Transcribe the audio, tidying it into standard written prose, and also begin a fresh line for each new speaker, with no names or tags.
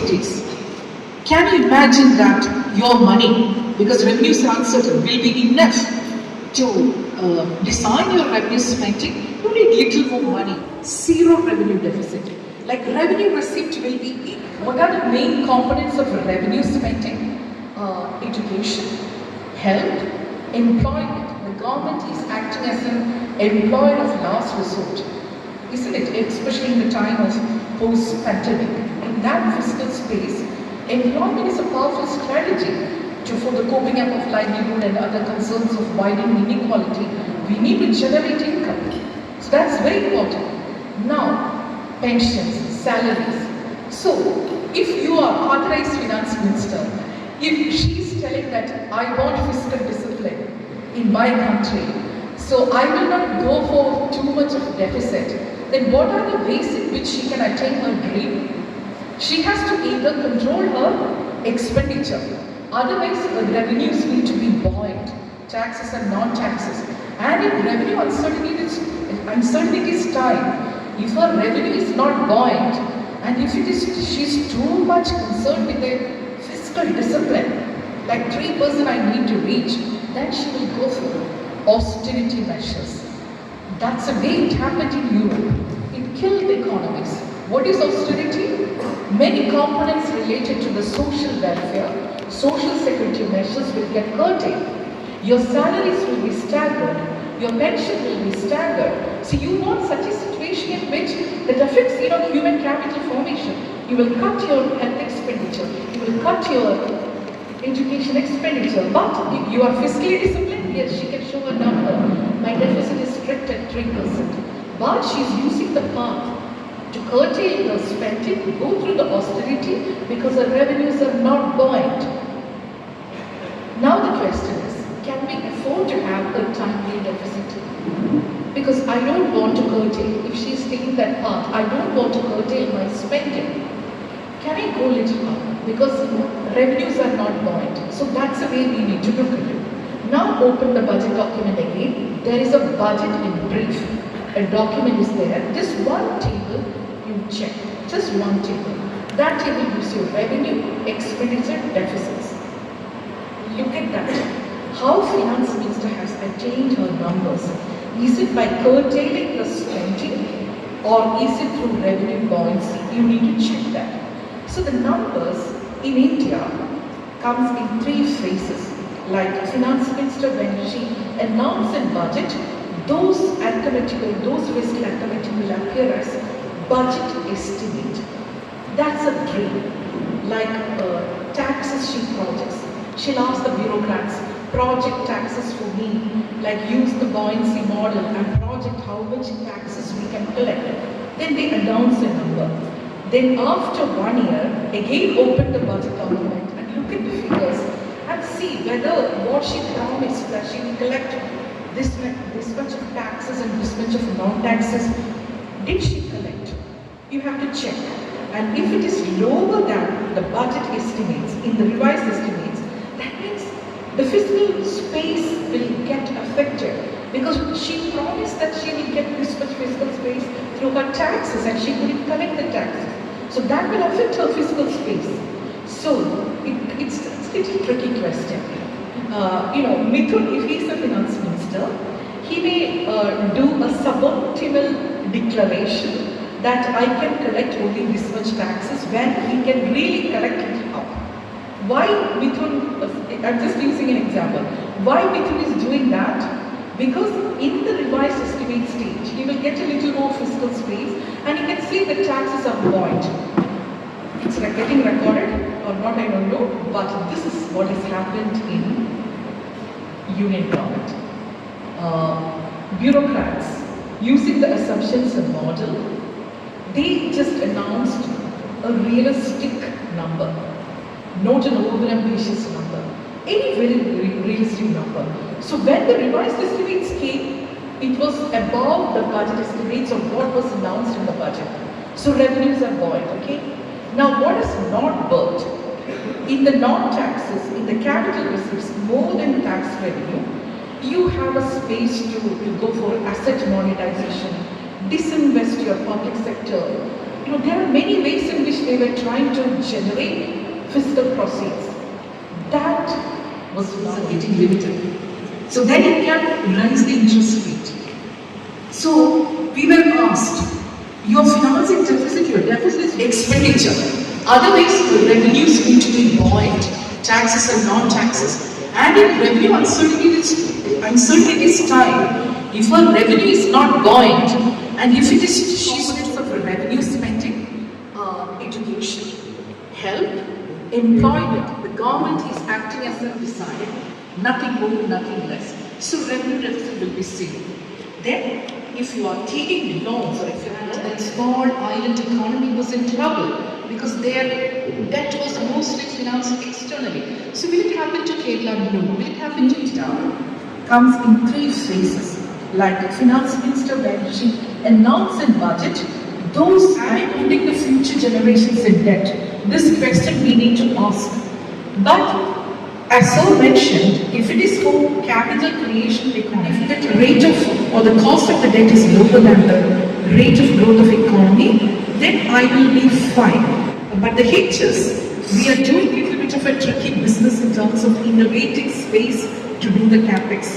cities. Can you imagine that your money, because revenues are uncertain, will be enough to design your revenue spending? You need little more money, zero revenue deficit. Like revenue receipt will be, what are the main components of revenue spending? Education, health, employment. The government is acting as an employer of last resort, isn't it? Especially in the time of post-pandemic. In that fiscal space, employment is a powerful strategy for the coping up of livelihood and other concerns of widening inequality. We need to generate income. So that's very important. Now, pensions, salaries. So, if you are authorized finance minister, if she is telling that I want fiscal discipline in my country, so I will not go for too much of deficit, then what are the ways in which she can attain her dream? She has to either control her expenditure, otherwise her revenues need to be buoyant, taxes and non-taxes. And in revenue uncertainty time, if her revenue is not buoyant, and if she's too much concerned with the fiscal discipline, like 3% I need to reach, then she will go for austerity measures. That's the way it happened in Europe. It killed the economies. What is austerity? Many components related to the social welfare, social security measures will get curtailed. Your salaries will be staggered. Your pension will be staggered. So you want such a situation in which that affects human capital formation. You will cut your health expenditure. You will cut your education expenditure. But if you are fiscally disciplined, yes, she can show a number. My deficit is strict at 3%. But she is using the path to curtail her spending, go through the austerity because her revenues are not buoyant. Now the question is, can we afford to have a timely deficit? Because I don't want to curtail, if she is taking that path, I don't want to curtail my spending. Can I go little up? Because revenues are not buoyant. So that's the way we need to look at it. Now open the budget document again. There is a budget in brief. A document is there. Just one table you check. Just one table. That table gives you revenue, expenditure, deficits. Look at that. How finance minister has attained her numbers. Is it by curtailing the spending or is it through revenue buoyancy? You need to check that. So the numbers in India comes in 3 phases. Like finance minister, when she announced a budget, those fiscal arithmetic will appear as budget estimate. That's a dream. Like taxes she projects. She'll ask the bureaucrats, project taxes for me, like use the buoyancy model and project how much taxes we can collect. Then they announce a number. Then after 1 year, again open the budget document and look at the figures and see whether what she promised that she will collect this much of taxes and this much of non-taxes, did she collect? You have to check. And if it is lower than the budget estimates, in the revised estimates, that means the fiscal space will get affected because she promised that she will get this much fiscal space through her taxes and she couldn't collect the taxes. So that will affect her fiscal space. So it's a little tricky question. Midhun, if he is a finance minister, he may do a suboptimal declaration that I can collect only this much taxes when he can really collect it up. Why Midhun, I'm just using an example, why Midhun is doing that? Because in the revised estimate stage, he will get a little more fiscal space and he can see the taxes are buoyant. It's getting recorded or not, I don't know, but this is what has happened in union government. Bureaucrats, using the assumptions and model, they just announced a realistic number, not an over-ambitious number, any very realistic number. So when the revised estimates came, it was above the budget estimates of what was announced in the budget. So revenues are buoyant, okay? Now what is not built? In the non-taxes, in the capital receipts, more than tax revenue, you have a space to go for asset monetization, disinvest your public sector, there are many ways in which they were trying to generate fiscal proceeds. That was getting limited. So then it can rise the interest rate. So we were asked, your financing deficit, your deficit is expenditure. Otherwise, the revenues need to be buoyant, taxes and non-taxes. And in revenue uncertainty time, if her revenue is not buoyant, and if it is components of revenue spending, education, health, employment, the government is acting as a designer, nothing more, nothing less. So revenue deficit will be seen. Then, if you are taking loans, or if you have a small island economy was in trouble because their debt was mostly financed externally. So will it happen to Kerala? No. Will it happen to Italy? Comes in 3 phases, like finance minister when she announced in budget, those are putting the future generations in debt. This question we need to ask. But as so mentioned, if it is for capital creation economy, if the rate of or the cost of the debt is lower than the rate of growth of economy, then I will be fine. But the hitch is, we are doing a little bit of a tricky business in terms of innovating space to do the capex.